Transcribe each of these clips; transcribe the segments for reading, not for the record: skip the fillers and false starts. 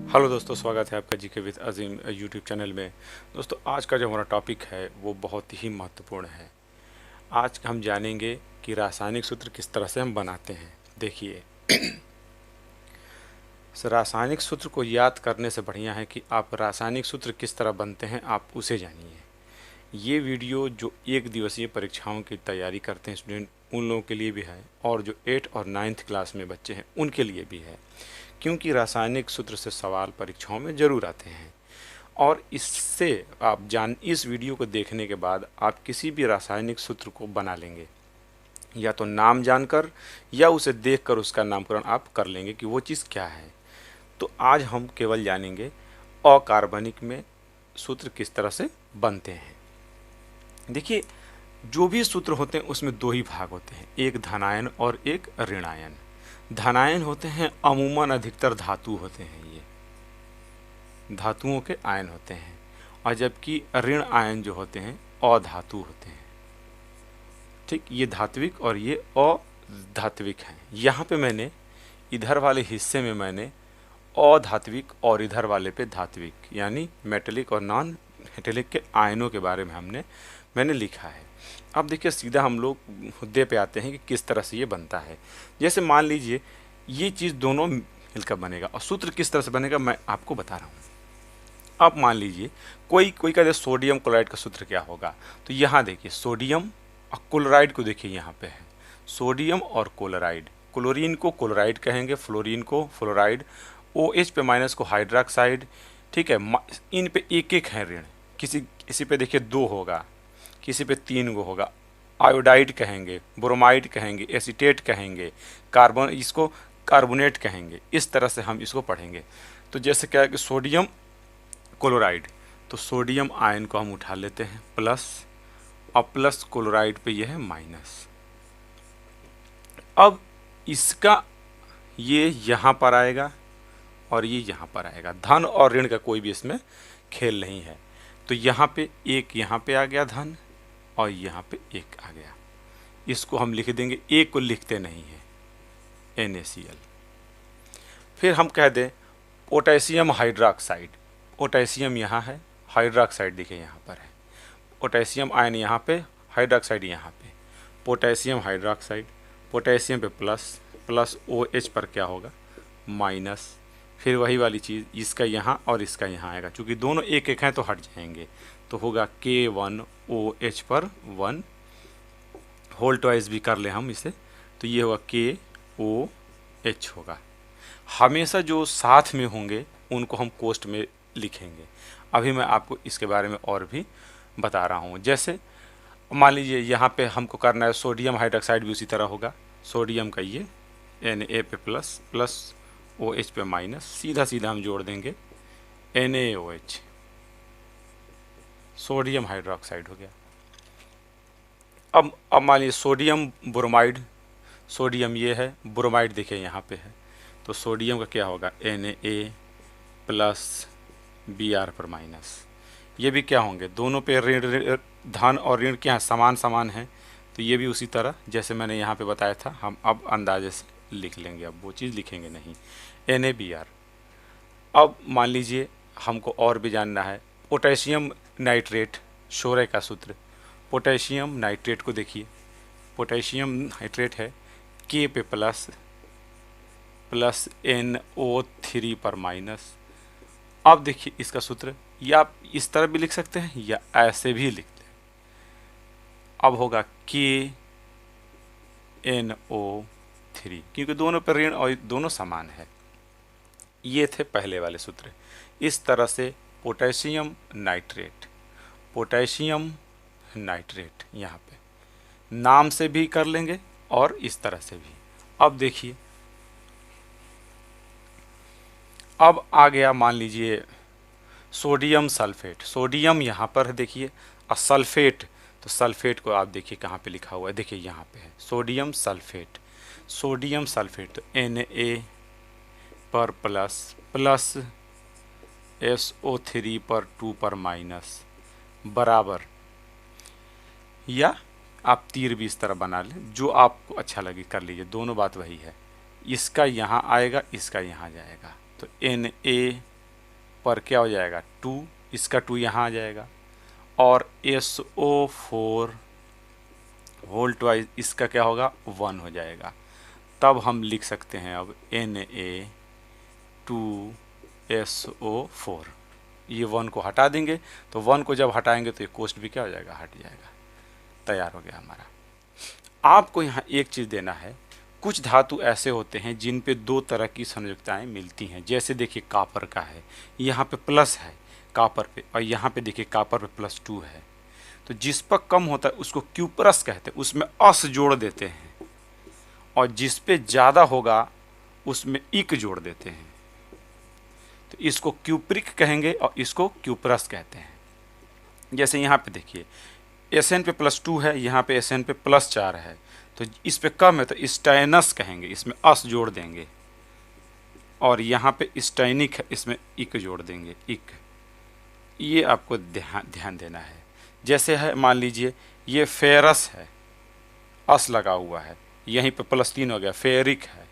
Hello दोस्तों, स्वागत है आपका GK with Azeem YouTube channel में। दोस्तों, आज का जो हमारा टॉपिक है वो बहुत ही महत्वपूर्ण है। आज हम जानेंगे कि रासायनिक सूत्र किस तरह से हम बनाते हैं। देखिए, रासायनिक सूत्र को याद करने से बढ़िया है कि आप रासायनिक सूत्र किस तरह बनते हैं आप उसे जानिए। ये वीडियो जो एक दिवसीय परीक्षाओं की तैयारी करते हैं स्टूडेंट, उन लोगों के लिए भी है, और जो 8 और 9th क्लास में बच्चे हैं उनके लिए भी है, क्योंकि रासायनिक सूत्र से सवाल परीक्षाओं में ज़रूर आते हैं। और इससे इस वीडियो को देखने के बाद आप किसी भी रासायनिक सूत्र को बना लेंगे, या तो नाम जानकर या उसे देखकर उसका नामकरण आप कर लेंगे कि वो चीज़ क्या है। तो आज हम केवल जानेंगे अकार्बनिक में सूत्र किस तरह से बनते हैं। देखिए, जो भी सूत्र होते हैं उसमें दो ही भाग होते हैं, एक धनायन और एक ऋणायन। धनायन होते हैं अमूमन अधिकतर धातु होते हैं, ये धातुओं के आयन होते हैं, और जबकि ऋण आयन जो होते हैं अधातु होते हैं। ठीक, ये धात्विक और ये अधात्विक हैं। यहाँ पे मैंने इधर वाले हिस्से में मैंने अधात्विक और इधर वाले पे धात्विक यानी मेटेलिक और नॉन मेटेलिक के आयनों के बारे में मैंने लिखा है। अब देखिए, सीधा हम लोग मुद्दे पे आते हैं कि किस तरह से ये बनता है। जैसे मान लीजिए ये चीज़ दोनों मिलकर बनेगा, और सूत्र किस तरह से बनेगा मैं आपको बता रहा हूँ। अब मान लीजिए कोई कहते हैं सोडियम क्लोराइड का सूत्र क्या होगा, तो यहाँ देखिए सोडियम और क्लोराइड को देखिए, यहाँ पे है सोडियम और क्लोराइड। क्लोरीन को क्लोराइड कहेंगे, फ्लोरीन को फ्लोराइड, OH पे माइनस को हाइड्रोक्साइड। ठीक है, इन पे एक एक है ऋण, किसी पे देखिए 2 होगा, किसी पे 3 गो होगा। आयोडाइड कहेंगे, ब्रोमाइड कहेंगे, एसीटेट कहेंगे, कार्बन इसको कार्बोनेट कहेंगे। इस तरह से हम इसको पढ़ेंगे। तो जैसे क्या है कि सोडियम क्लोराइड, तो सोडियम आयन को हम उठा लेते हैं प्लस, और प्लस क्लोराइड पे यह है माइनस। अब इसका ये यहाँ पर आएगा और ये यहाँ पर आएगा। धन और ऋण का कोई भी इसमें खेल नहीं है। तो यहाँ पे एक यहाँ पे आ गया धन, और यहाँ पे एक आ गया। इसको हम लिख देंगे, एक को लिखते नहीं है NaCl। फिर हम कह दें पोटेशियम हाइड्रोक्साइड। पोटेशियम यहाँ है, हाइड्रोक्साइड देखिए यहाँ पर है। पोटेशियम आयन यहाँ पे, हाइड्रोक्साइड यहाँ पे। पोटेशियम हाइड्रोक्साइड, पोटेशियम पे प्लस, प्लस OH पर क्या होगा माइनस। फिर वही वाली चीज़, इसका यहाँ और इसका यहाँ आएगा, क्योंकि दोनों एक एक हैं तो हट जाएंगे। तो होगा K1OH पर 1, होल ट्वाइस भी कर ले हम इसे, तो ये होगा KOH होगा। हमेशा जो साथ में होंगे उनको हम कोष्ठ में लिखेंगे। अभी मैं आपको इसके बारे में और भी बता रहा हूँ। जैसे मान लीजिए यहाँ पे हमको करना है सोडियम हाइड्रोक्साइड, भी उसी तरह होगा। सोडियम का ये Na पे प्लस, प्लस OH पे माइनस, सीधा सीधा हम जोड़ देंगे NaOH, सोडियम हाइड्रोक्साइड हो गया। अब मान लीजिए सोडियम ब्रोमाइड, सोडियम ये है, ब्रोमाइड देखिए यहाँ पे है, तो सोडियम का क्या होगा Na प्लस Br पर माइनस। ये भी क्या होंगे, दोनों पे ऋण, धन और ऋण क्या है, समान समान है। तो ये भी उसी तरह जैसे मैंने यहाँ पे बताया था, हम अब अंदाजे से लिख लेंगे, अब वो चीज़ लिखेंगे नहीं, NaBr। अब मान लीजिए हमको और भी जानना है पोटेशियम नाइट्रेट, शोरे का सूत्र। पोटेशियम नाइट्रेट को देखिए, पोटेशियम नाइट्रेट है K पे प्लस, प्लस NO3 पर माइनस। अब देखिए इसका सूत्र, या आप इस तरह भी लिख सकते हैं या ऐसे भी लिख लें। अब होगा KNO3, क्योंकि दोनों पर ऋण और दोनों समान है। ये थे पहले वाले सूत्र। इस तरह से पोटेशियम नाइट्रेट, पोटेशियम नाइट्रेट यहाँ पे नाम से भी कर लेंगे और इस तरह से भी। अब देखिए, अब आ गया मान लीजिए सोडियम सल्फेट। सोडियम यहाँ पर है देखिए, और सल्फेट, तो सल्फेट को आप देखिए कहाँ पे लिखा हुआ है, देखिए यहाँ पे है सोडियम सल्फेट। सोडियम सल्फेट तो Na पर प्लस, प्लस SO3 पर 2 पर माइनस, बराबर, या आप तीर भी इस तरह बना लें, जो आपको अच्छा लगे कर लीजिए, दोनों बात वही है। इसका यहाँ आएगा, इसका यहाँ जाएगा, तो Na पर क्या हो जाएगा 2, इसका 2 यहाँ आ जाएगा, और SO4 होल ट्वाइस इसका क्या होगा 1 हो जाएगा। तब हम लिख सकते हैं अब Na2SO4। ये 1 को हटा देंगे, तो 1 को जब हटाएंगे तो ये कोष्ठ भी क्या हो जाएगा, हट जाएगा। तैयार हो गया हमारा। आपको यहाँ एक चीज़ देना है, कुछ धातु ऐसे होते हैं जिन पे दो तरह की संयोजकताएं मिलती हैं। जैसे देखिए कापर का है, यहाँ पे प्लस है कापर पे, और यहाँ पे देखिए कापर पे +2 है। तो जिस पर कम होता है उसको क्यूपरस कहते हैं, उसमें अस जोड़ देते हैं, और जिस पे ज़्यादा होगा उसमें इक जोड़ देते हैं। तो इसको क्यूप्रिक कहेंगे और इसको क्यूपरस कहते हैं। जैसे यहाँ पे देखिए Sn पे +2 है, यहाँ पे Sn पे +4 है, तो इस पे कम है तो स्टाइनस कहेंगे, इसमें अस जोड़ देंगे, और यहाँ पे स्टाइनिक है, इसमें इक जोड़ देंगे, इक। ये आपको ध्यान देना है। जैसे है मान लीजिए ये फेरस है, अस लगा हुआ है, यहीं पे +3 हो गया, फेरिक है,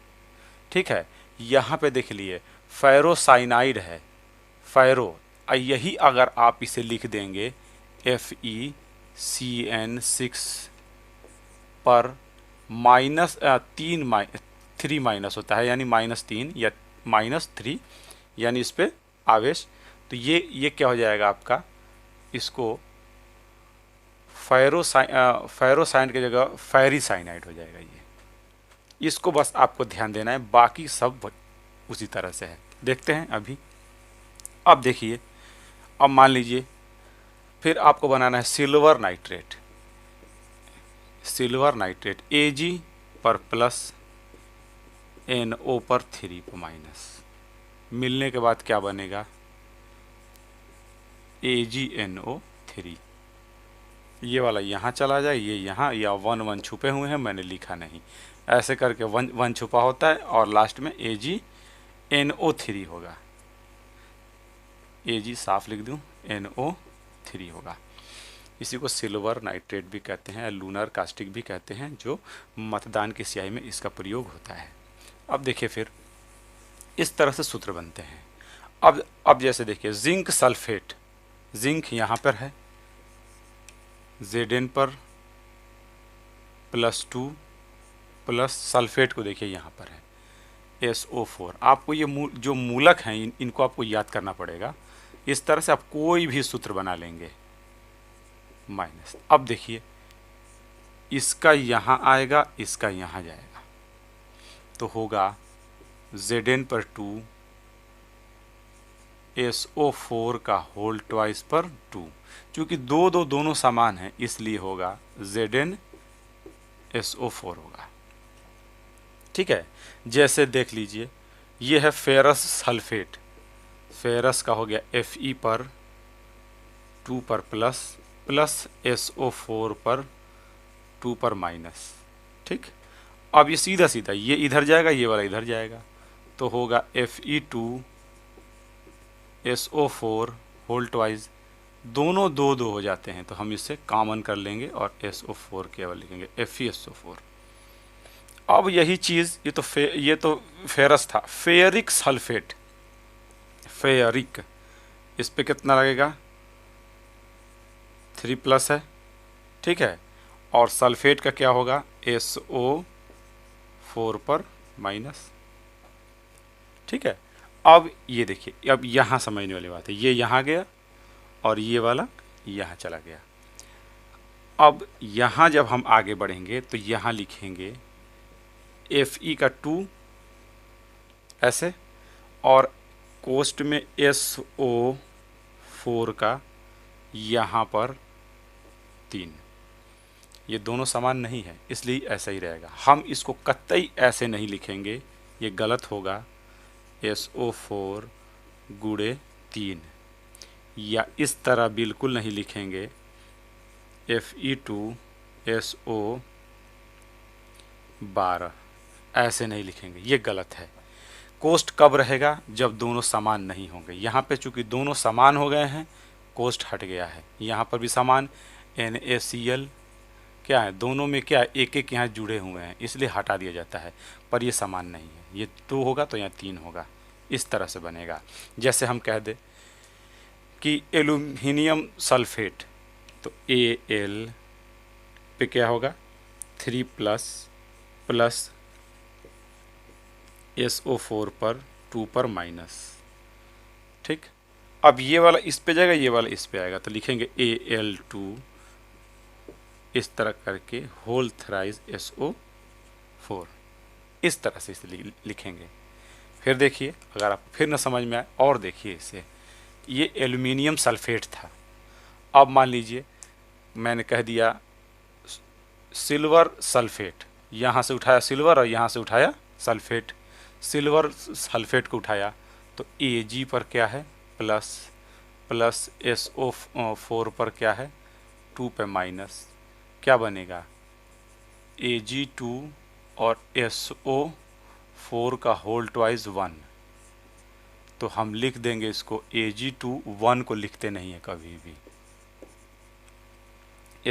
ठीक है। यहाँ पे देख लिए फेरोसाइनाइड है, फेरो, यही अगर आप इसे लिख देंगे FeCN6 पर -3 माइनस होता है, यानी -3 या -3, यानी इस पे आवेश, तो ये क्या हो जाएगा आपका, इसको फेरोसाइन की जगह फेरिसाइनाइड हो जाएगा। ये इसको बस आपको ध्यान देना है, बाकी सब उसी तरह से है। देखते हैं अभी। अब देखिए, अब मान लीजिए फिर आपको बनाना है silver nitrate. Silver nitrate Ag पर प्लस NO पर 3 पर माइनस, मिलने के बाद क्या बनेगा AgNO3। ये वाला यहाँ चला जाए, ये यहाँ, या 1 छुपे हुए हैं, मैंने लिखा नहीं, ऐसे करके 1 छुपा होता है, और लास्ट में AgNO3 होगा। Ag साफ लिख दूँ, NO3 होगा। इसी को सिल्वर नाइट्रेट भी कहते हैं, लूनर कास्टिक भी कहते हैं, जो मतदान की स्याही में इसका प्रयोग होता है। अब देखिए फिर इस तरह से सूत्र बनते हैं। अब जैसे देखिए जिंक सल्फेट, जिंक यहाँ पर है, Zn पर +2 प्लस सल्फेट को देखिए यहाँ पर है SO4। आपको ये जो मूलक हैं इनको आपको याद करना पड़ेगा। इस तरह से आप कोई भी सूत्र बना लेंगे माइनस। अब देखिए इसका यहाँ आएगा, इसका यहाँ जाएगा, तो होगा Zn पर 2 SO4 का होल ट्वाइस पर 2। चूँकि दोनों समान हैं इसलिए होगा Zn SO4 होगा, ठीक है। जैसे देख लीजिए ये है फेरस सल्फेट, फेरस का हो गया Fe पर 2 पर प्लस SO4 पर 2 पर माइनस, ठीक। अब ये सीधा सीधा ये इधर जाएगा, ये वाला इधर जाएगा, तो होगा Fe2SO4 होल ट्वाइस, दोनों 2 हो जाते हैं, तो हम इससे कॉमन कर लेंगे और SO4 केवल लिखेंगे FeSO4। अब यही चीज़ ये तो फेरस था, फेरिक सल्फेट, फेरिक, इस पे कितना लगेगा 3+ है, ठीक है, और सल्फेट का क्या होगा SO4 पर माइनस, ठीक है। अब ये देखिए, अब यहाँ समझने वाली बात है, ये यहाँ गया और ये वाला यहाँ चला गया। अब यहाँ जब हम आगे बढ़ेंगे तो यहाँ लिखेंगे Fe का 2 ऐसे, और कोष्ठ में SO4 का यहाँ पर 3। ये दोनों समान नहीं है इसलिए ऐसा ही रहेगा। हम इसको कतई ऐसे नहीं लिखेंगे, ये गलत होगा, SO4 गुणे 3, या इस तरह बिल्कुल नहीं लिखेंगे Fe2SO12, ऐसे नहीं लिखेंगे, ये गलत है। कोष्ठ कब रहेगा जब दोनों समान नहीं होंगे। यहाँ पे चूंकि दोनों समान हो गए हैं कोष्ठ हट गया है, यहाँ पर भी समान NaCl क्या है, दोनों में क्या एक एक यहाँ जुड़े हुए हैं इसलिए हटा दिया जाता है, पर ये समान नहीं है, ये 2 होगा तो यहाँ 3 होगा, इस तरह से बनेगा। जैसे हम कह दे कि एल्यूमिनियम सल्फेट, तो Al पे क्या होगा 3 प्लस प्लस SO4 पर 2 पर माइनस। ठीक, अब ये वाला इस पे जाएगा, ये वाला इस पे आएगा, तो लिखेंगे Al2 इस तरह करके होल थ्राइस SO4, इस तरह से इसे लिखेंगे। फिर देखिए, अगर आप फिर ना समझ में आए और देखिए इसे, ये एल्यूमिनियम सल्फेट था। अब मान लीजिए मैंने कह दिया सिल्वर सल्फेट, यहाँ से उठाया सिल्वर और यहाँ से उठाया सल्फेट, सिल्वर सल्फेट को उठाया तो Ag पर क्या है प्लस प्लस SO4 पर क्या है 2 पे माइनस, क्या बनेगा Ag2 और SO4 का होल ट्वाइस 1। तो हम लिख देंगे इसको Ag2, 1 को लिखते नहीं है कभी भी,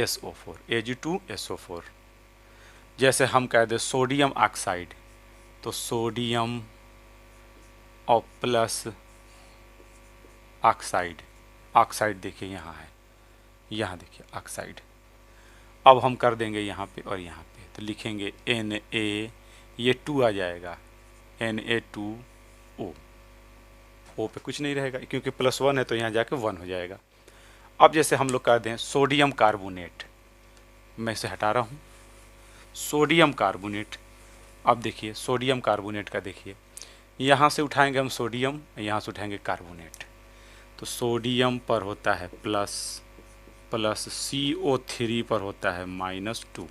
SO4, Ag2 SO4। जैसे हम कह दें सोडियम ऑक्साइड, तो सोडियम और प्लस ऑक्साइड, ऑक्साइड देखिए यहाँ है, यहाँ देखिए ऑक्साइड। अब हम कर देंगे यहाँ पे और यहाँ पे, तो लिखेंगे Na, ये 2 आ जाएगा Na2O, O पे कुछ नहीं रहेगा क्योंकि +1 है तो यहाँ जाके 1 हो जाएगा। अब जैसे हम लोग कह दें सोडियम कार्बोनेट, मैं इसे हटा रहा हूँ, सोडियम कार्बोनेट। अब देखिए सोडियम कार्बोनेट का देखिए, यहाँ से उठाएंगे हम सोडियम, यहाँ से उठाएंगे कार्बोनेट, तो सोडियम पर होता है प्लस प्लस CO3 पर होता है -2,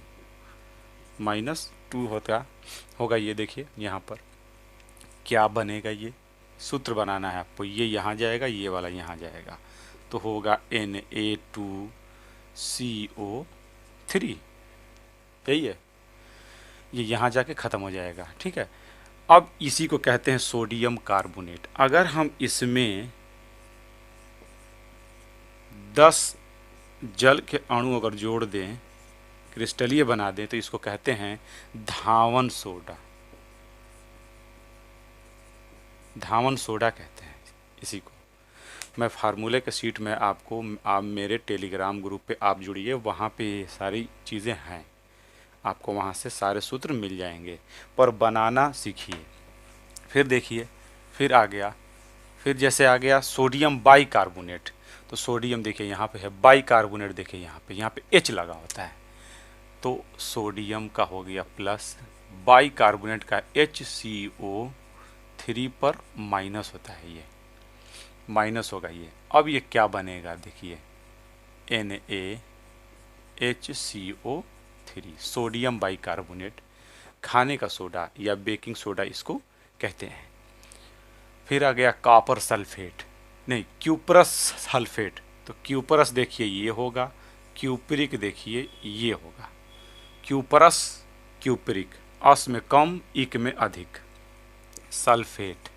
-2 होगा। ये देखिए यहाँ पर क्या बनेगा, ये सूत्र बनाना है आपको, ये यहाँ जाएगा, ये वाला यहाँ जाएगा, तो होगा Na2CO3, यही है, ये यहाँ जाके ख़त्म हो जाएगा। ठीक है, अब इसी को कहते हैं सोडियम कार्बोनेट। अगर हम इसमें 10 जल के अणु अगर जोड़ दें, क्रिस्टलीय बना दें, तो इसको कहते हैं धावन सोडा, धावन सोडा कहते हैं इसी को। मैं फार्मूले के सीट में आपको, आप मेरे टेलीग्राम ग्रुप पे आप जुड़िए, वहाँ पे ये सारी चीज़ें हैं, आपको वहाँ से सारे सूत्र मिल जाएंगे, पर बनाना सीखिए। फिर देखिए, फिर आ गया, फिर जैसे आ गया सोडियम बाइकार्बोनेट, तो सोडियम देखिए यहाँ पे है, बाइकार्बोनेट देखिए यहाँ पे H लगा होता है, तो सोडियम का हो गया प्लस, बाइकार्बोनेट का HCO3 पर माइनस होता है, ये माइनस होगा ये। अब ये क्या बनेगा देखिए NaHCO3, सोडियम बाइकार्बोनेट, खाने का सोडा या बेकिंग सोडा इसको कहते हैं। फिर आ गया कॉपर सल्फेट, नहीं क्यूपरस सल्फेट, तो क्यूपरस देखिए ये होगा, क्यूपरिक देखिए ये होगा, क्यूपरस क्यूपरिक, अस में कम इक में अधिक, सल्फेट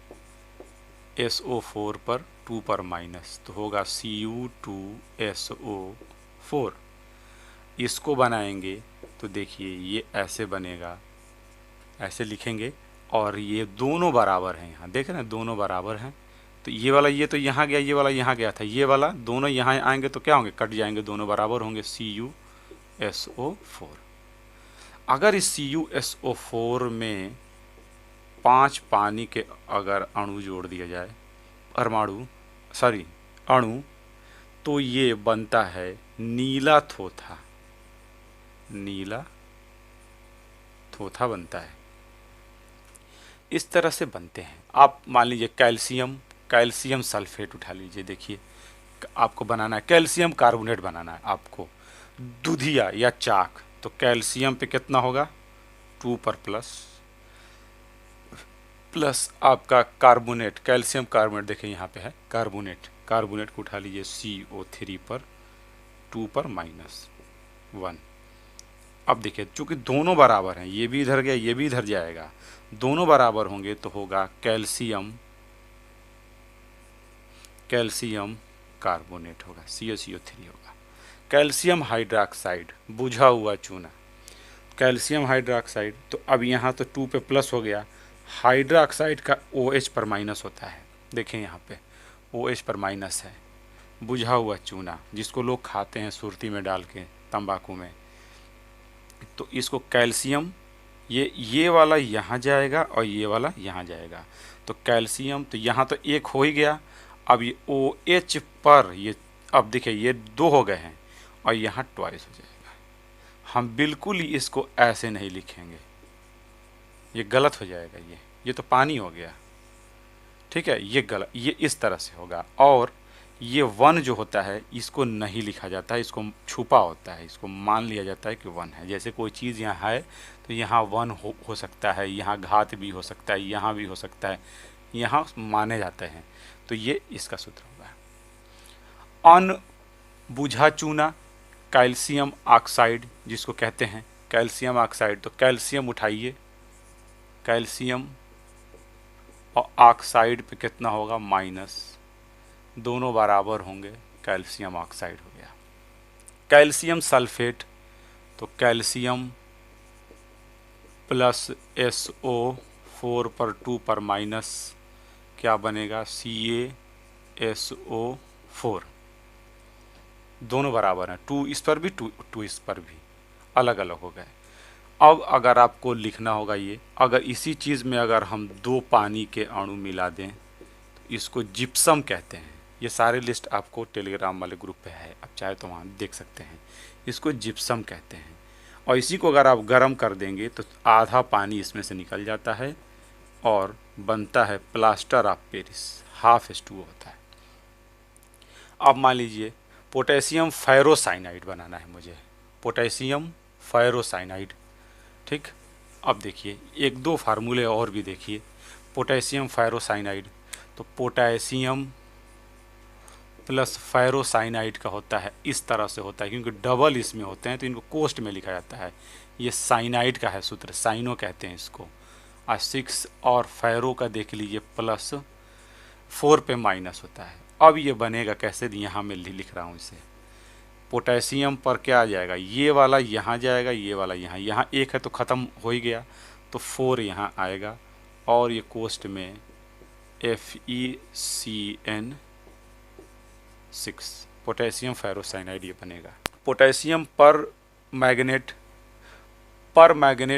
SO4 पर 2 पर माइनस, तो होगा Cu2SO4। इसको बनाएंगे तो देखिए ये ऐसे बनेगा, ऐसे लिखेंगे, और ये दोनों बराबर हैं, यहाँ देख रहे हैं दोनों बराबर हैं, तो ये वाला ये तो यहाँ गया, ये वाला यहाँ गया था, ये वाला दोनों यहाँ आएंगे तो क्या होंगे, कट जाएंगे, दोनों बराबर होंगे, CuSO4। अगर इस CuSO4 में 5 पानी के अगर अणु जोड़ दिया जाए, अणु, तो ये बनता है नीला थोथा, नीला थोथा बनता है। इस तरह से बनते हैं। आप मान लीजिए कैल्शियम सल्फेट उठा लीजिए, देखिए आपको बनाना है कैल्शियम कार्बोनेट बनाना है आपको, दूधिया या चाक, तो कैल्शियम पे कितना होगा 2 पर प्लस आपका कार्बोनेट, कैल्शियम कार्बोनेट देखिए यहाँ पे है कार्बोनेट को उठा लीजिए CO3 पर 2 पर -1। अब देखिए चूंकि दोनों बराबर हैं, ये भी इधर गया ये भी इधर जाएगा, दोनों बराबर होंगे तो होगा कैल्शियम कार्बोनेट होगा, CaCO3 होगा। कैल्शियम हाइड्रोक्साइड, बुझा हुआ चूना, कैल्शियम हाइड्रोक्साइड, तो अब यहाँ तो 2 पे प्लस हो गया, हाइड्रोक्साइड का OH पर माइनस होता है, देखिए यहाँ पे OH पर माइनस है, बुझा हुआ चूना जिसको लोग खाते हैं सुरती में डाल के, तंबाकू में। तो इसको कैल्शियम, ये वाला यहाँ जाएगा और ये वाला यहाँ जाएगा। तो कैल्शियम तो यहाँ तो एक हो ही गया। अब ये OH पर ये, अब देखिए ये 2 हो गए हैं और यहाँ ट्वाइस हो जाएगा। हम बिल्कुल ही इसको ऐसे नहीं लिखेंगे, ये गलत हो जाएगा। ये तो पानी हो गया, ठीक है, ये गलत, ये इस तरह से होगा। और ये 1 जो होता है इसको नहीं लिखा जाता है, इसको छुपा होता है, इसको मान लिया जाता है कि 1 है। जैसे कोई चीज़ यहाँ है तो यहाँ 1 हो सकता है, यहाँ घात भी हो सकता है, यहाँ भी हो सकता है, यहाँ माने जाते हैं। तो ये इसका सूत्र होगा। अनबुझा चूना, कैल्शियम ऑक्साइड जिसको कहते हैं, कैल्शियम ऑक्साइड। तो कैल्शियम उठाइए, कैल्शियम और ऑक्साइड पे कितना होगा, माइनस, दोनों बराबर होंगे, कैल्शियम ऑक्साइड हो गया। कैल्शियम सल्फेट, तो कैल्शियम प्लस SO4 पर 2 पर माइनस क्या बनेगा, CaSO4, दोनों बराबर हैं, 2 इस पर भी 2 इस पर भी, अलग अलग हो गए। अब अगर आपको लिखना होगा ये, अगर इसी चीज़ में अगर हम 2 पानी के अणु मिला दें तो इसको जिप्सम कहते हैं। ये सारे लिस्ट आपको टेलीग्राम वाले ग्रुप पे है, आप चाहे तो वहाँ देख सकते हैं। इसको जिप्सम कहते हैं। और इसी को अगर आप गर्म कर देंगे तो आधा पानी इसमें से निकल जाता है और बनता है प्लास्टर ऑफ पेरिस, ½ होता है। अब मान लीजिए पोटेशियम फेरोसाइनाइड बनाना है मुझे, पोटेशियम फेरोसाइनाइड, ठीक। अब देखिए 1-2 फार्मूले और भी देखिए। पोटेशियम फेरोसाइनाइड, तो पोटेशियम प्लस फेरोसाइनाइड का होता है, इस तरह से होता है क्योंकि डबल इसमें होते हैं तो इनको कोष्ट में लिखा जाता है। ये साइनाइड का है सूत्र, साइनो कहते हैं इसको। 6 और फेरो का देख लीजिए प्लस 4 पे माइनस होता है। अब ये बनेगा कैसे, यहाँ मैं लिख रहा हूँ इसे। पोटेशियम पर क्या आ जाएगा, ये वाला यहाँ जाएगा, ये वाला यहाँ, यहाँ 1 है तो ख़त्म हो ही गया, तो 4 यहाँ आएगा और ये कोष्ट में FeCN6, पोटेशियम फेरोसाइनाइड ये बनेगा। पोटेशियम पर मैग्नेट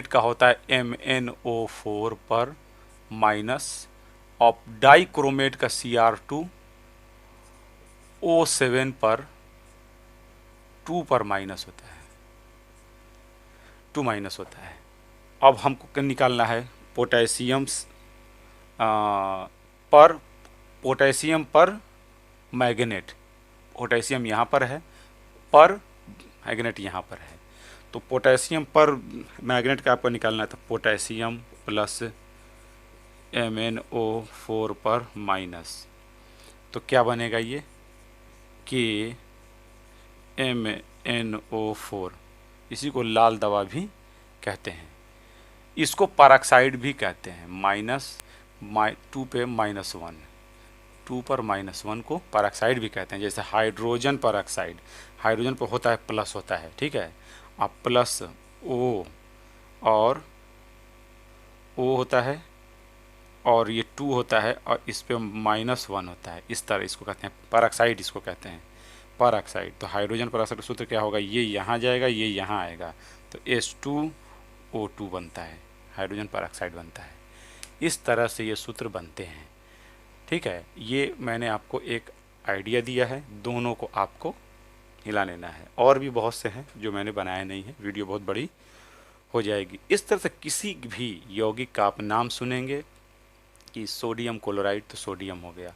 का होता है MnO4 पर माइनस, और डाइक्रोमेट का Cr2O7 पर 2 पर माइनस होता है, 2 माइनस होता है। अब हमको निकालना है पोटेशियम पर मैग्नेट, पोटेशियम यहाँ पर है, पर मैग्नेट यहाँ पर है। तो पोटेशियम पर मैग्नेट का आपको निकालना है, तो पोटेशियम प्लस MnO4 पर माइनस, तो क्या बनेगा ये कि MnO4, इसी को लाल दवा भी कहते हैं, इसको परऑक्साइड भी कहते हैं। -2 पे -1, 2 पर -1 को परऑक्साइड भी कहते हैं। जैसे हाइड्रोजन परऑक्साइड, हाइड्रोजन पर होता है प्लस होता है, ठीक है, अब प्लस O और O होता है और ये 2 होता है और इस पे -1 होता है, इस तरह इसको कहते हैं परऑक्साइड, इसको कहते हैं परऑक्साइड। तो हाइड्रोजन परऑक्साइड का सूत्र क्या होगा, ये यहाँ जाएगा, ये यहाँ आएगा, तो H2O2 बनता है, हाइड्रोजन परऑक्साइड बनता है। इस तरह से ये सूत्र बनते हैं, ठीक है। ये मैंने आपको एक आइडिया दिया है, दोनों को आपको हिला लेना है। और भी बहुत से हैं जो मैंने बनाए नहीं है, वीडियो बहुत बड़ी हो जाएगी। इस तरह से किसी भी यौगिक का आप नाम सुनेंगे कि सोडियम क्लोराइड, तो सोडियम हो गया,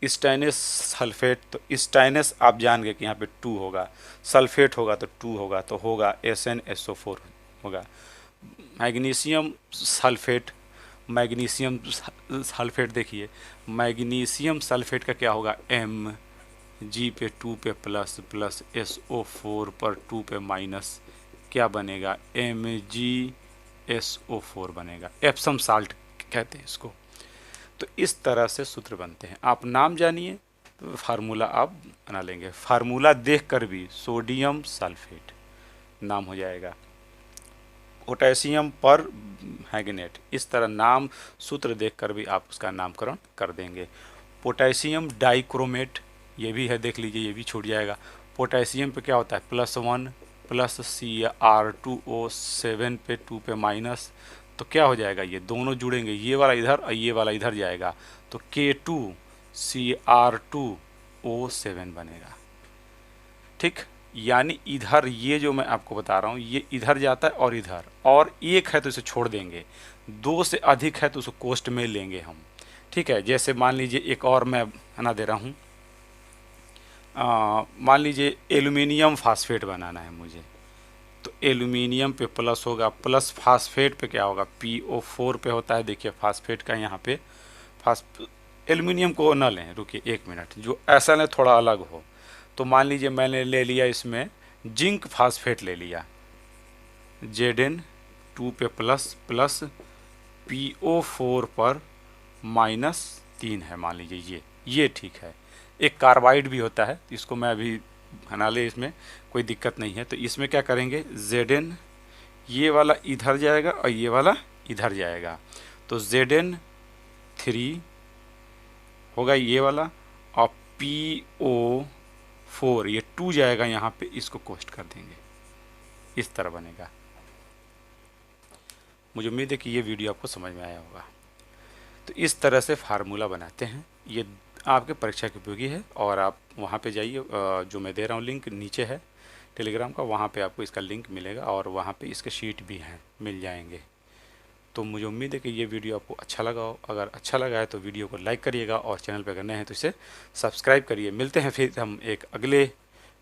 स्टेनस सल्फेट, तो स्टेनस आप जान गए कि यहाँ पे 2 होगा, सल्फेट होगा तो 2 होगा, तो होगा SnSO4 होगा। मैग्नीशियम सल्फेट, मैग्नीशियम सल्फेट देखिए, मैग्नीशियम सल्फेट का क्या होगा, Mg पे 2 पे प्लस प्लस SO4 पर 2 पे माइनस, क्या बनेगा MgSO4 बनेगा, एप्सम साल्ट कहते हैं इसको। तो इस तरह से सूत्र बनते हैं। आप नाम जानिए तो फार्मूला आप बना लेंगे, फार्मूला देखकर भी सोडियम सल्फेट नाम हो जाएगा, पोटेशियम पर मैग्नेट, इस तरह नाम सूत्र देखकर भी आप उसका नामकरण कर देंगे। पोटेशियम डाइक्रोमेट, ये भी है, देख लीजिए ये भी छूट जाएगा। पोटेशियम पे क्या होता है +1 प्लस Cr2O7 पे 2 पे माइनस, तो क्या हो जाएगा, ये दोनों जुड़ेंगे, ये वाला इधर और ये वाला इधर जाएगा, तो K2Cr2O7 बनेगा। ठीक, यानी इधर ये जो मैं आपको बता रहा हूँ ये इधर जाता है और इधर, और एक है तो इसे छोड़ देंगे, दो से अधिक है तो उसको कोष्ट में लेंगे हम। ठीक है, जैसे मान लीजिए एक और मैं बना दे रहा हूँ, मान लीजिए एल्युमिनियम फास्फेट बनाना है मुझे, तो एल्युमिनियम पे प्लस होगा, प्लस फास्फेट पे क्या होगा, PO4 पे होता है। देखिए फास्फेट का यहाँ पे एल्युमिनियम को ना लें, रुकिए 1 मिनट, जो ऐसा लें थोड़ा अलग हो। तो मान लीजिए मैंने ले लिया इसमें जिंक फास्फेट ले लिया, Zn2 पे प्लस प्लस PO4 पर -3 है, मान लीजिए ये ठीक है। एक कार्बाइड भी होता है, इसको मैं अभी बना ले, इसमें कोई दिक्कत नहीं है। तो इसमें क्या करेंगे, Zn ये वाला इधर जाएगा और ये वाला इधर जाएगा, तो Zn3 होगा ये वाला, और PO4 ये 2 जाएगा यहाँ पे, इसको कोष्ट कर देंगे, इस तरह बनेगा। मुझे उम्मीद है कि ये वीडियो आपको समझ में आया होगा। तो इस तरह से फार्मूला बनाते हैं, ये आपके परीक्षा के उपयोगी है। और आप वहाँ पे जाइए, जो मैं दे रहा हूँ लिंक नीचे है टेलीग्राम का, वहाँ पे आपको इसका लिंक मिलेगा और वहाँ पे इसके शीट भी हैं, मिल जाएंगे। तो मुझे उम्मीद है कि ये वीडियो आपको अच्छा लगा हो। अगर अच्छा लगा है तो वीडियो को लाइक करिएगा, और चैनल पर अगर नए हैं तो इसे सब्सक्राइब करिए। मिलते हैं फिर हम एक अगले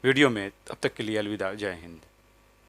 वीडियो में, तब तक के लिए अलविदा, जय हिंद।